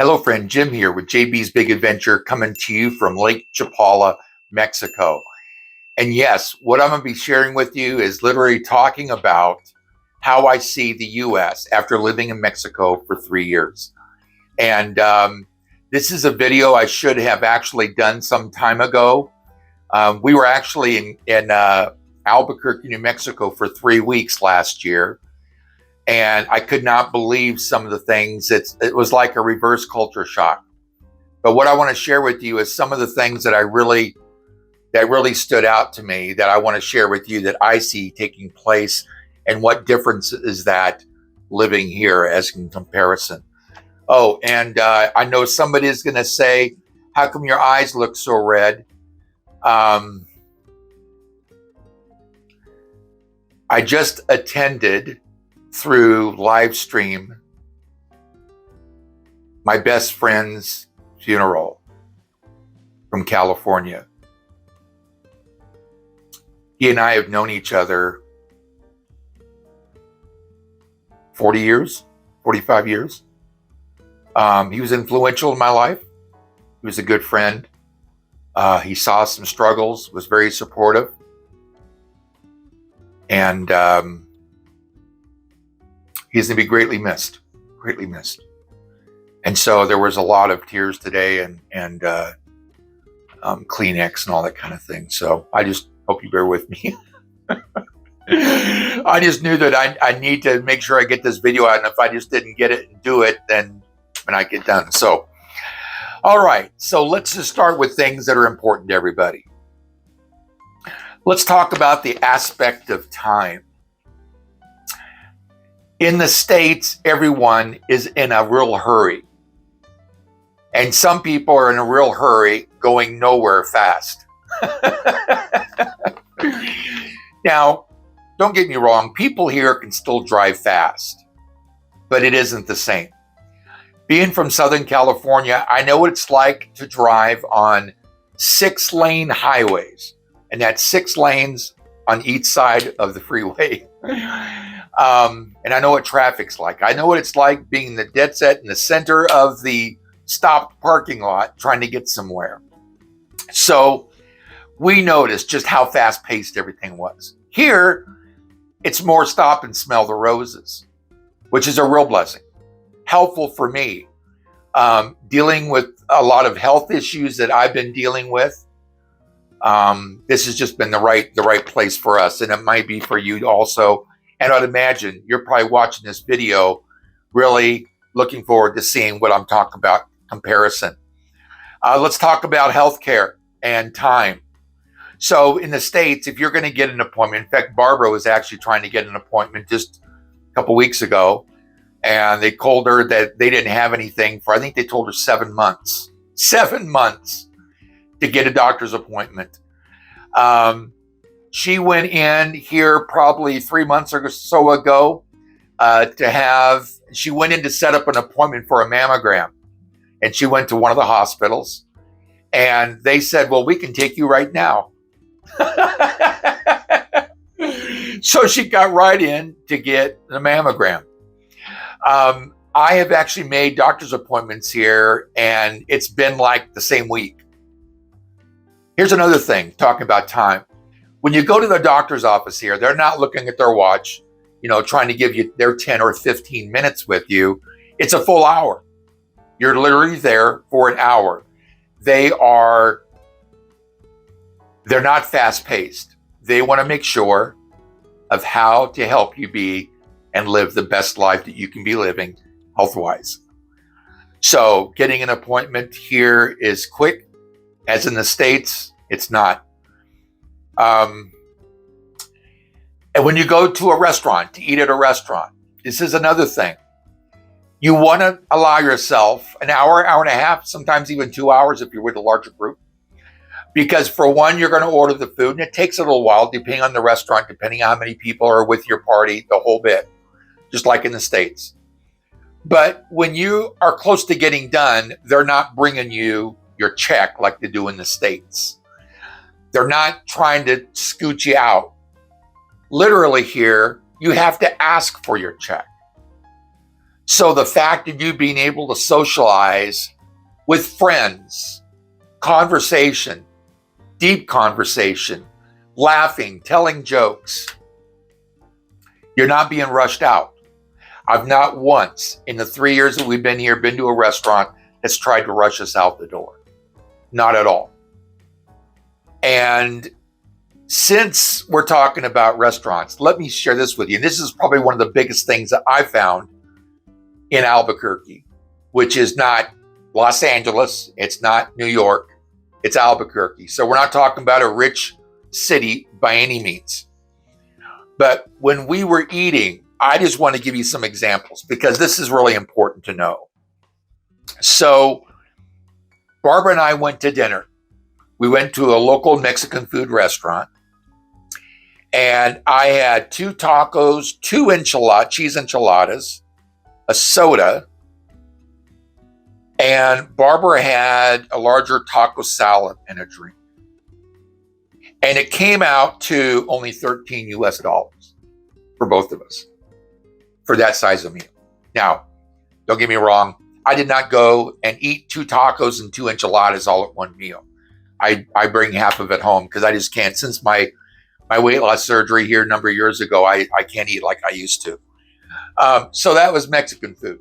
Hello friend, Jim here with JB's Big Adventure coming to you from Lake Chapala, Mexico. And yes, what I'm going to be sharing with you is literally talking about how I see the U.S. after living in Mexico for 3 years. And this is a video I should have actually done some time ago. We were actually in Albuquerque, New Mexico for 3 weeks last year. And I could not believe some of the things. It was like a reverse culture shock. But what I want to share with you is some of the things that really stood out to me that I want to share with you that I see taking place, and what difference is that living here as in comparison. Oh, and I know somebody is going to say, how come your eyes look so red? I just attended through live stream my best friend's funeral from California. He and I have known each other 40 years, 45 years. He was influential in my life. He was a good friend. He saw some struggles, was very supportive. And he's going to be greatly missed. And so there was a lot of tears today and Kleenex and all that kind of thing. So I just hope you bear with me. I just knew that I need to make sure I get this video out. And if I just didn't get it and do it, then when I get done. So, all right. So let's just start with things that are important to everybody. Let's talk about the aspect of time. In the States, everyone is in a real hurry. And some people are in a real hurry going nowhere fast. Now, don't get me wrong, people here can still drive fast, but it isn't the same. Being from Southern California, I know what it's like to drive on 6-lane highways, and that's 6 lanes on each side of the freeway. And I know what traffic's like. I know what it's like being in the dead set in the center of the stopped parking lot trying to get somewhere. So we noticed just how fast-paced everything was. Here, it's more stop and smell the roses, which is a real blessing. Helpful for me. Dealing with a lot of health issues that I've been dealing with. This has just been the right place for us, and it might be for you also. And I'd imagine you're probably watching this video really looking forward to seeing what I'm talking about, comparison. Let's talk about healthcare and time. So in the States, if you're going to get an appointment, in fact, Barbara was actually trying to get an appointment just a couple weeks ago, and they told her that they didn't have anything for, I think they told her 7 months. 7 months to get a doctor's appointment. She went in here probably 3 months or so ago she went in to set up an appointment for a mammogram. And she went to one of the hospitals, and they said, well, we can take you right now. So she got right in to get the mammogram. I have actually made doctor's appointments here, and it's been like the same week. Here's another thing, talking about time. When you go to the doctor's office here, they're not looking at their watch, trying to give you their 10 or 15 minutes with you. It's a full hour. You're literally there for an hour. They're not fast-paced. They want to make sure of how to help you be and live the best life that you can be living health-wise. So getting an appointment here is quick. As in the States, it's not. And when you go to a restaurant, to eat at a restaurant, this is another thing. You want to allow yourself an hour, hour and a half, sometimes even 2 hours if you're with a larger group. Because for one, you're going to order the food, and it takes a little while, depending on the restaurant, depending on how many people are with your party, the whole bit, just like in the States. But when you are close to getting done, they're not bringing you your check like they do in the States. They're not trying to scoot you out. Literally here, you have to ask for your check. So the fact of you being able to socialize with friends, conversation, deep conversation, laughing, telling jokes, you're not being rushed out. I've not once in the 3 years that we've been here been to a restaurant that's tried to rush us out the door. Not at all. And since we're talking about restaurants, let me share this with you. And this is probably one of the biggest things that I found in Albuquerque, which is not Los Angeles, it's not New York, it's Albuquerque. So we're not talking about a rich city by any means. But when we were eating, I just want to give you some examples because this is really important to know. So Barbara and I went to dinner. We went to a local Mexican food restaurant, and I had 2 tacos, 2 cheese enchiladas, a soda, and Barbara had a larger taco salad and a drink. And it came out to only $13 US for both of us for that size of meal. Now, don't get me wrong, I did not go and eat 2 tacos and 2 enchiladas all at one meal. I bring half of it home because I just can't. Since my weight loss surgery here a number of years ago, I can't eat like I used to. So that was Mexican food.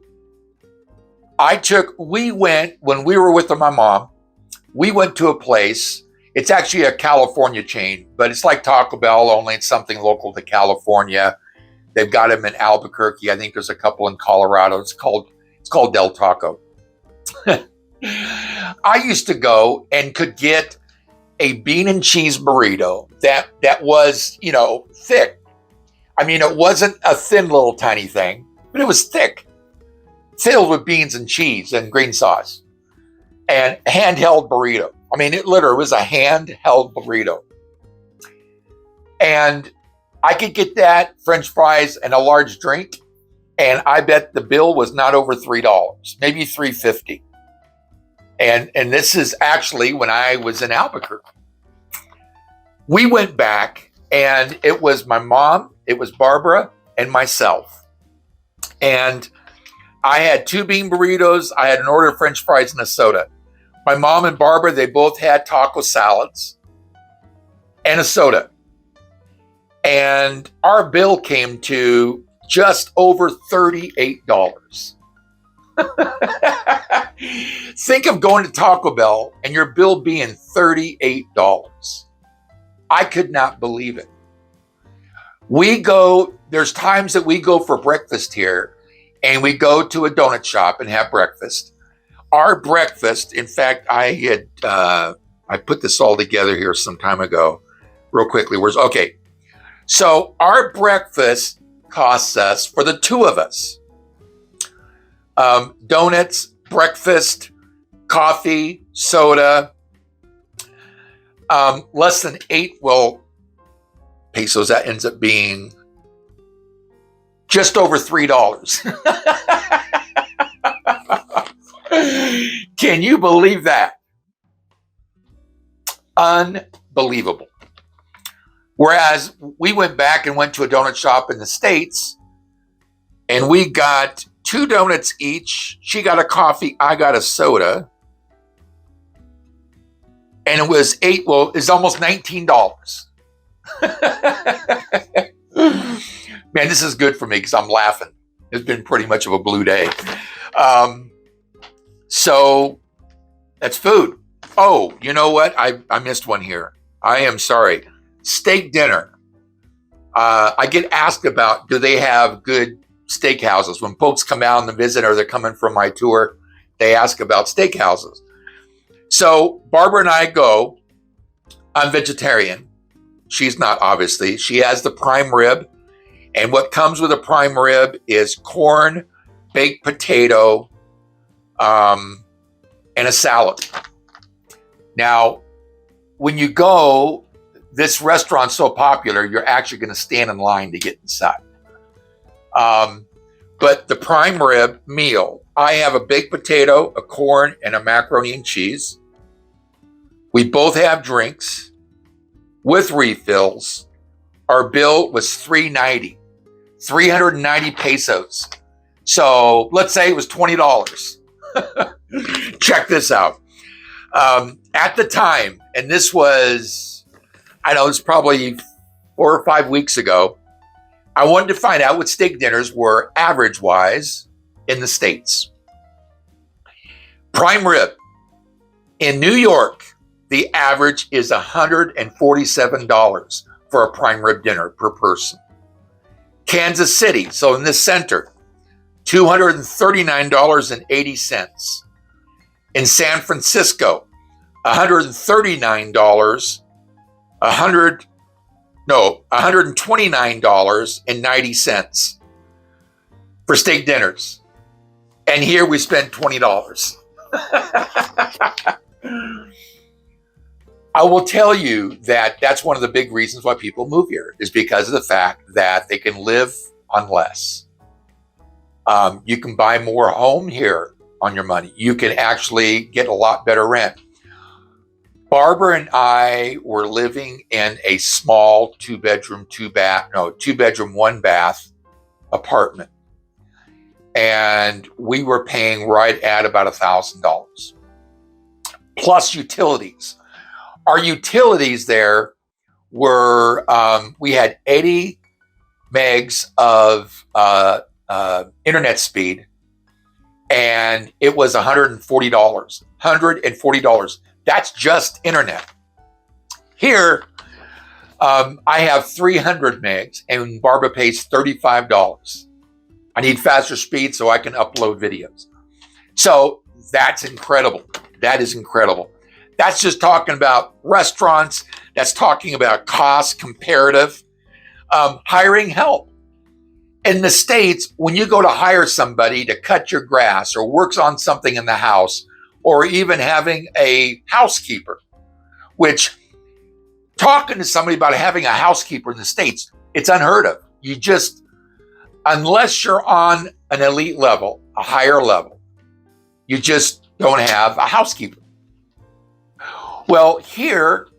We went, when we were with my mom, we went to a place. It's actually a California chain, but it's like Taco Bell, only it's something local to California. They've got them in Albuquerque. I think there's a couple in Colorado. It's called Del Taco. I used to go and could get a bean and cheese burrito that was, thick. I mean, it wasn't a thin little tiny thing, but it was thick, filled with beans and cheese and green sauce, and handheld burrito. I mean, it literally was a handheld burrito. And I could get that, French fries, and a large drink, and I bet the bill was not over $3, maybe $3.50. And this is actually when I was in Albuquerque. We went back, and it was my mom, it was Barbara, and myself. And I had 2 bean burritos, I had an order of French fries and a soda. My mom and Barbara, they both had taco salads and a soda. And our bill came to just over $38. Think of going to Taco Bell and your bill being $38. I could not believe it. There's times that we go for breakfast here, and we go to a donut shop and have breakfast. Our breakfast, in fact, I put this all together here some time ago, real quickly. So our breakfast costs us, for the 2 of us, donuts, breakfast, coffee, soda, less than 8 pesos. That ends up being just over $3. Can you believe that? Unbelievable. Whereas we went back and went to a donut shop in the States, and we got 2 donuts each. She got a coffee, I got a soda. And it was it's almost $19. Man, this is good for me because I'm laughing. It's been pretty much of a blue day. So that's food. Oh, you know what? I missed one here. I am sorry. Steak dinner. I get asked about, do they have good steakhouses? When folks come out on the visit or they're coming from my tour, they ask about steakhouses. So Barbara and I go. I'm vegetarian. She's not, obviously. She has the prime rib. And what comes with a prime rib is corn, baked potato, and a salad. Now, when you go, this restaurant's so popular, you're actually going to stand in line to get inside. But the prime rib meal, I have a baked potato, a corn, and a macaroni and cheese. We both have drinks with refills. Our bill was $390 pesos. So let's say it was $20. Check this out. At the time, and this was, I know it's probably 4 or 5 weeks ago, I wanted to find out what steak dinners were average-wise in the States. Prime rib. In New York, the average is $147 for a prime rib dinner per person. Kansas City, so in the center, $239.80. In San Francisco, $129.90 for steak dinners. And here we spent $20. I will tell you that that's one of the big reasons why people move here, is because of the fact that they can live on less. You can buy more home here on your money. You can actually get a lot better rent. Barbara and I were living in a small 2-bedroom, 1-bath apartment. And we were paying right at about $1,000 plus utilities. Our utilities there were, we had 80 megs of internet speed, and it was $140. $140. That's just internet. Here, I have 300 megs, and Barbara pays $35. I need faster speed so I can upload videos. So that's incredible. That is incredible. That's just talking about restaurants. That's talking about cost comparative. Hiring help. In the States, when you go to hire somebody to cut your grass or works on something in the house, or even having a housekeeper, which talking to somebody about having a housekeeper in the States, it's unheard of. You just, unless you're on an elite level, a higher level, you just don't have a housekeeper. Well, here,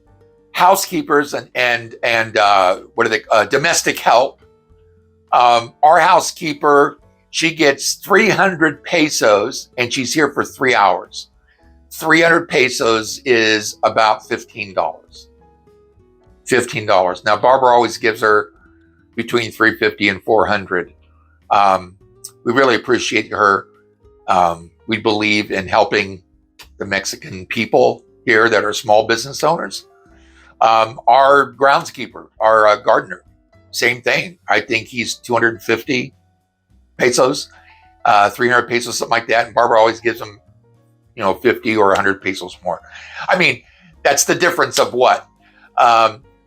housekeepers and what are they? Domestic help. Our housekeeper, she gets 300 pesos, and she's here for 3 hours. 300 pesos is about $15. $15. Now, Barbara always gives her between $350 and $400. We really appreciate her. We believe in helping the Mexican people here that are small business owners. Our groundskeeper, our gardener, same thing. I think he's 250 pesos, 300 pesos, something like that. And Barbara always gives him, 50 or 100 pesos more. I mean, that's the difference of what?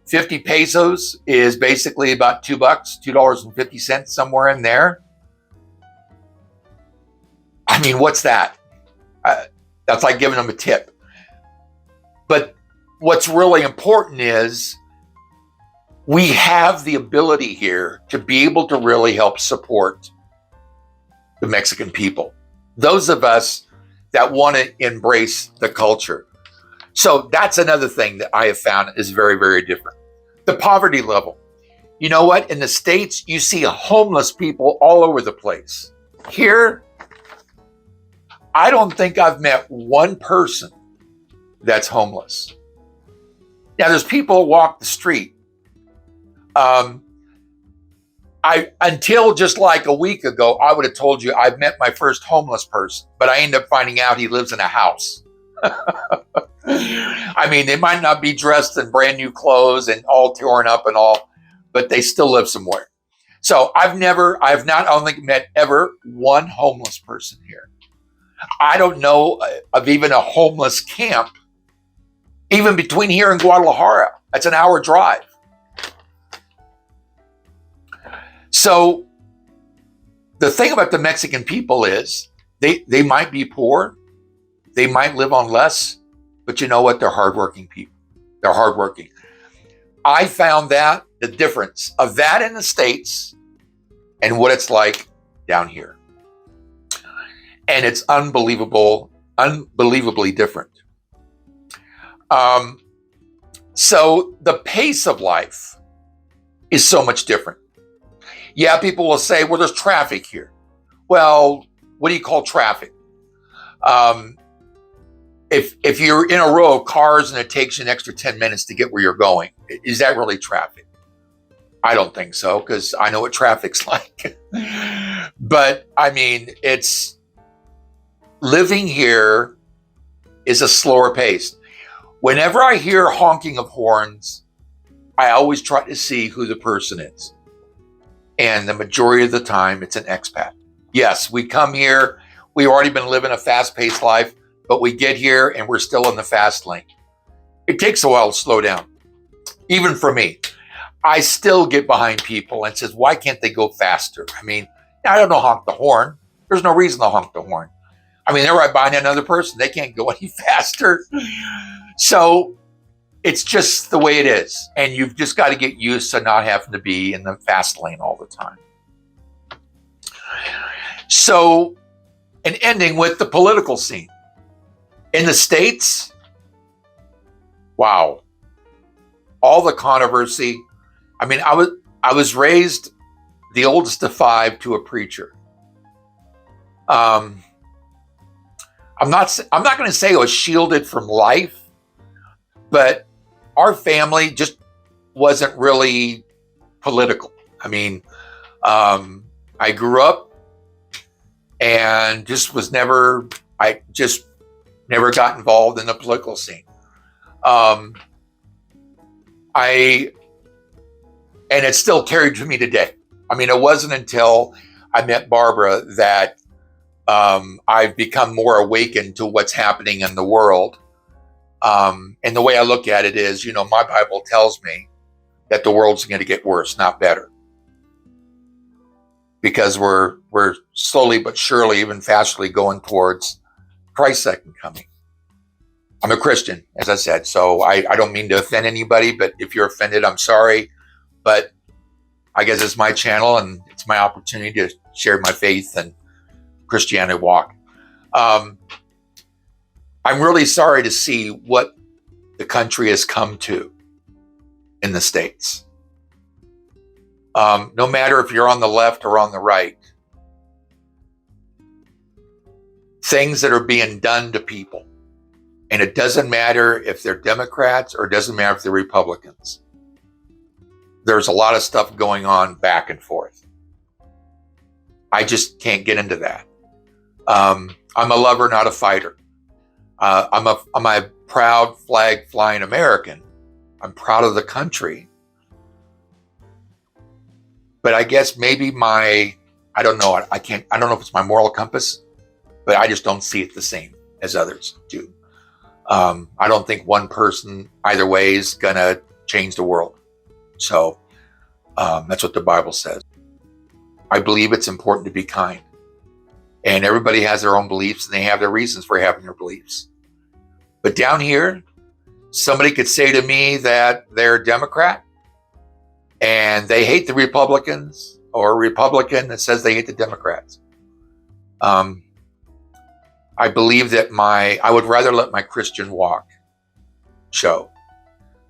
50 pesos is basically about $2, $2.50, somewhere in there. I mean, what's that? That's like giving them a tip. But what's really important is we have the ability here to be able to really help support the Mexican people. Those of us that want to embrace the culture. So that's another thing that I have found is very, very different. The poverty level. You know what? In the States, you see homeless people all over the place. Here, I don't think I've met one person that's homeless. Now, there's people who walk the street. Until just like a week ago, I would have told you I've met my first homeless person, but I end up finding out he lives in a house. I mean, they might not be dressed in brand new clothes and all torn up and all, but they still live somewhere. So I've not only met ever one homeless person here. I don't know of even a homeless camp, even between here and Guadalajara. That's an hour drive. So the thing about the Mexican people is they might be poor, they might live on less, but you know what? They're hardworking people. They're hardworking. I found that the difference of that in the States and what it's like down here. And it's unbelievably different. So the pace of life is so much different. Yeah, people will say, well, there's traffic here. Well, what do you call traffic? If you're in a row of cars and it takes you an extra 10 minutes to get where you're going, is that really traffic? I don't think so, because I know what traffic's like. But I mean, it's living here is a slower pace. Whenever I hear honking of horns, I always try to see who the person is. And the majority of the time, it's an expat. Yes, we come here, we've already been living a fast-paced life, but we get here and we're still in the fast lane. It takes a while to slow down. Even for me, I still get behind people and says, why can't they go faster? I mean, I don't know, honk the horn. There's no reason to honk the horn. I mean, they're right behind another person. They can't go any faster. So it's just the way it is. And you've just got to get used to not having to be in the fast lane all the time. So, and ending with the political scene. In the States, wow, all the controversy. I mean, I was raised the oldest of 5 to a preacher. I'm not going to say I was shielded from life, but our family just wasn't really political. I mean, I grew up and just was never. I just never got involved in the political scene. And it's still carried to me today. I mean, it wasn't until I met Barbara that I've become more awakened to what's happening in the world. And the way I look at it is, my Bible tells me that the world's going to get worse, not better. Because we're slowly but surely, even fastly going towards Christ's second coming. I'm a Christian, as I said, so I don't mean to offend anybody, but if you're offended, I'm sorry. But I guess it's my channel and it's my opportunity to share my faith and Christianity walk. I'm really sorry to see what the country has come to in the States. No matter if you're on the left or on the right, things that are being done to people. And it doesn't matter if they're Democrats or it doesn't matter if they're Republicans. There's a lot of stuff going on back and forth. I just can't get into that. I'm a lover, not a fighter. I'm a proud flag flying American. I'm proud of the country. But I guess maybe I don't know. I don't know if it's my moral compass, but I just don't see it the same as others do. I don't think one person either way is gonna change the world. So that's what the Bible says. I believe it's important to be kind. And everybody has their own beliefs and they have their reasons for having their beliefs. But down here, somebody could say to me that they're a Democrat and they hate the Republicans, or a Republican that says they hate the Democrats. I believe that I would rather let my Christian walk show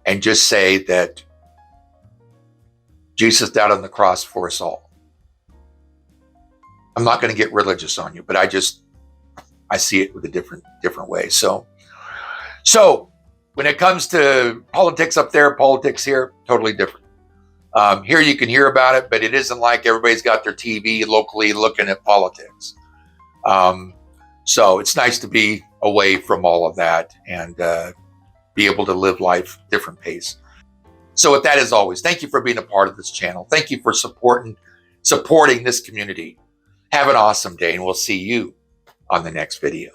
and just say that Jesus died on the cross for us all. I'm not going to get religious on you, but I see it with a different way. So when it comes to politics up there, politics here, totally different. Here you can hear about it, but it isn't like everybody's got their TV locally looking at politics. So it's nice to be away from all of that and be able to live life different pace. So with that, as always, thank you for being a part of this channel. Thank you for supporting this community. Have an awesome day, and we'll see you on the next video.